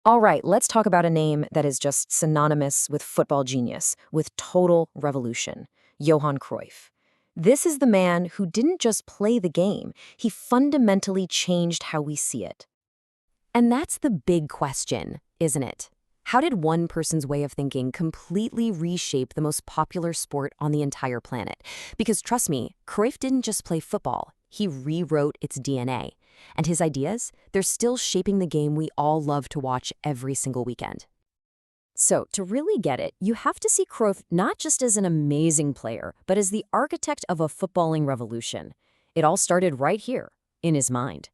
All right, let's talk about a name that is just synonymous with football genius, with total revolution: Johan Cruyff. This is the man who didn't just play the game, he fundamentally changed how we see it. And that's the big question, isn't it? How did one person's way of thinking completely reshape the most popular sport on the entire planet? Because trust me, Cruyff didn't just play football, he rewrote its DNA. And his ideas, they're still shaping the game we all love to watch every single weekend. So, to really get it, you have to see Cruyff not just as an amazing player, but as the architect of a footballing revolution. It all started right here, in his mind.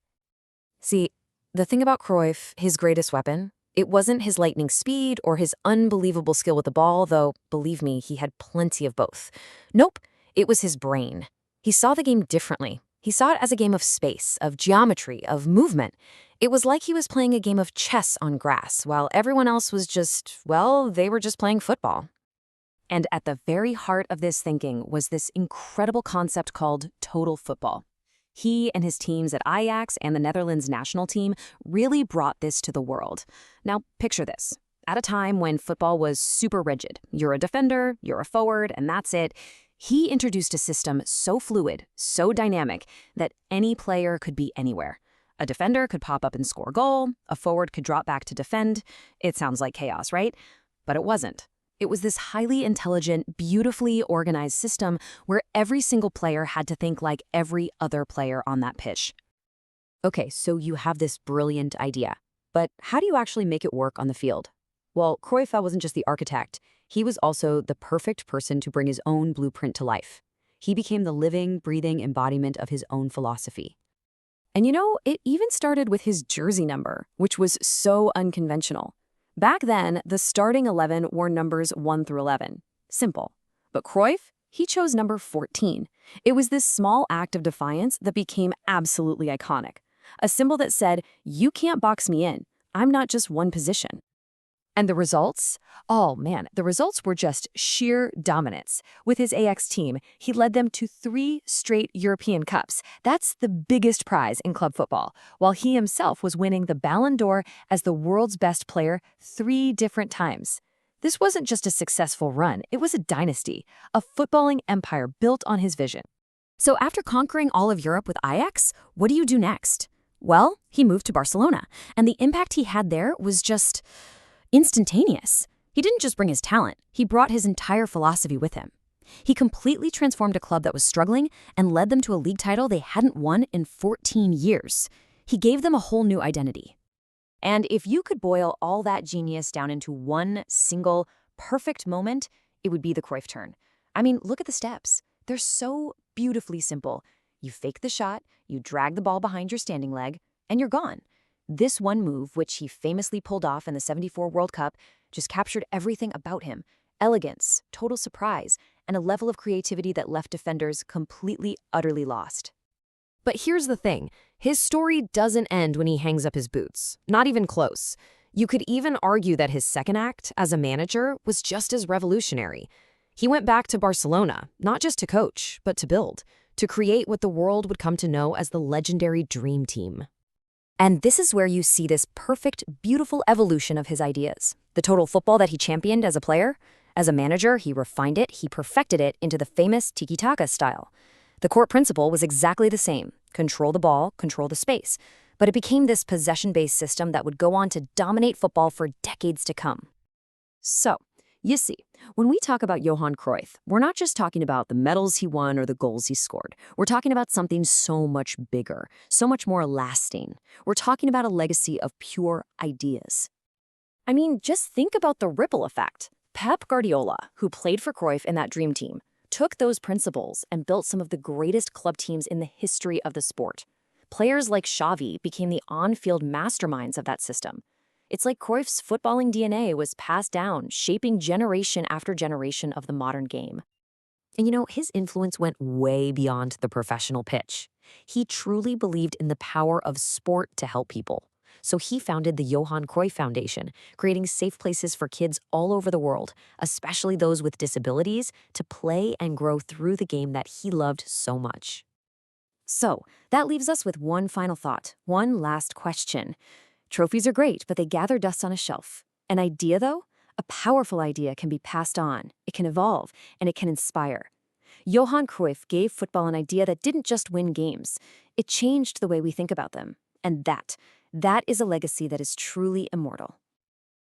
See, the thing about Cruyff, his greatest weapon, it wasn't his lightning speed or his unbelievable skill with the ball, though, believe me, he had plenty of both. Nope, it was his brain. He saw the game differently. He saw it as a game of space, of geometry, of movement. It was like he was playing a game of chess on grass, while everyone else was just, well, they were just playing football. And at the very heart of this thinking was this incredible concept called total football. He and his teams at Ajax and the Netherlands national team really brought this to the world. Now, picture this. At a time when football was super rigid, you're a defender, you're a forward, and that's it, he introduced a system so fluid, so dynamic, that any player could be anywhere. A defender could pop up and score a goal, a forward could drop back to defend. It sounds like chaos, right? But it wasn't. It was this highly intelligent, beautifully organized system where every single player had to think like every other player on that pitch. Okay, so you have this brilliant idea, but how do you actually make it work on the field? Well, Cruyff wasn't just the architect, he was also the perfect person to bring his own blueprint to life. He became the living, breathing embodiment of his own philosophy. And you know, it even started with his jersey number, which was so unconventional. Back then, the starting 11 wore numbers 1 through 11. Simple. But Cruyff, he chose number 14. It was this small act of defiance that became absolutely iconic. A symbol that said, "You can't box me in. I'm not just one position." And the results? Oh man, the results were just sheer dominance. With his Ajax team, he led them to 3 straight European Cups. That's the biggest prize in club football, while he himself was winning the Ballon d'Or as the world's best player 3 different times. This wasn't just a successful run, it was a dynasty, a footballing empire built on his vision. So after conquering all of Europe with Ajax, what do you do next? Well, he moved to Barcelona, and the impact he had there was just instantaneous. He didn't just bring his talent, he brought his entire philosophy with him. He completely transformed a club that was struggling and led them to a league title they hadn't won in 14 years. He gave them a whole new identity. And if you could boil all that genius down into one single, perfect moment, it would be the Cruyff turn. I mean, look at the steps. They're so beautifully simple. You fake the shot, you drag the ball behind your standing leg, and you're gone. This one move, which he famously pulled off in the '74 World Cup, just captured everything about him: elegance, total surprise, and a level of creativity that left defenders completely, utterly lost. But here's the thing. His story doesn't end when he hangs up his boots. Not even close. You could even argue that his second act, as a manager, was just as revolutionary. He went back to Barcelona, not just to coach, but to build, to create what the world would come to know as the legendary Dream Team. And this is where you see this perfect, beautiful evolution of his ideas. The total football that he championed as a player. As a manager, he refined it, he perfected it into the famous tiki-taka style. The core principle was exactly the same: control the ball, control the space. But it became this possession-based system that would go on to dominate football for decades to come. So, you see, when we talk about Johan Cruyff, we're not just talking about the medals he won or the goals he scored. We're talking about something so much bigger, so much more lasting. We're talking about a legacy of pure ideas. I mean, just think about the ripple effect. Pep Guardiola, who played for Cruyff in that dream team, took those principles and built some of the greatest club teams in the history of the sport. Players like Xavi became the on-field masterminds of that system. It's like Cruyff's footballing DNA was passed down, shaping generation after generation of the modern game. And you know, his influence went way beyond the professional pitch. He truly believed in the power of sport to help people. So he founded the Johan Cruyff Foundation, creating safe places for kids all over the world, especially those with disabilities, to play and grow through the game that he loved so much. So, that leaves us with one final thought, one last question. Trophies are great, but they gather dust on a shelf. An idea, though? A powerful idea can be passed on, it can evolve, and it can inspire. Johan Cruyff gave football an idea that didn't just win games. It changed the way we think about them. And that is a legacy that is truly immortal.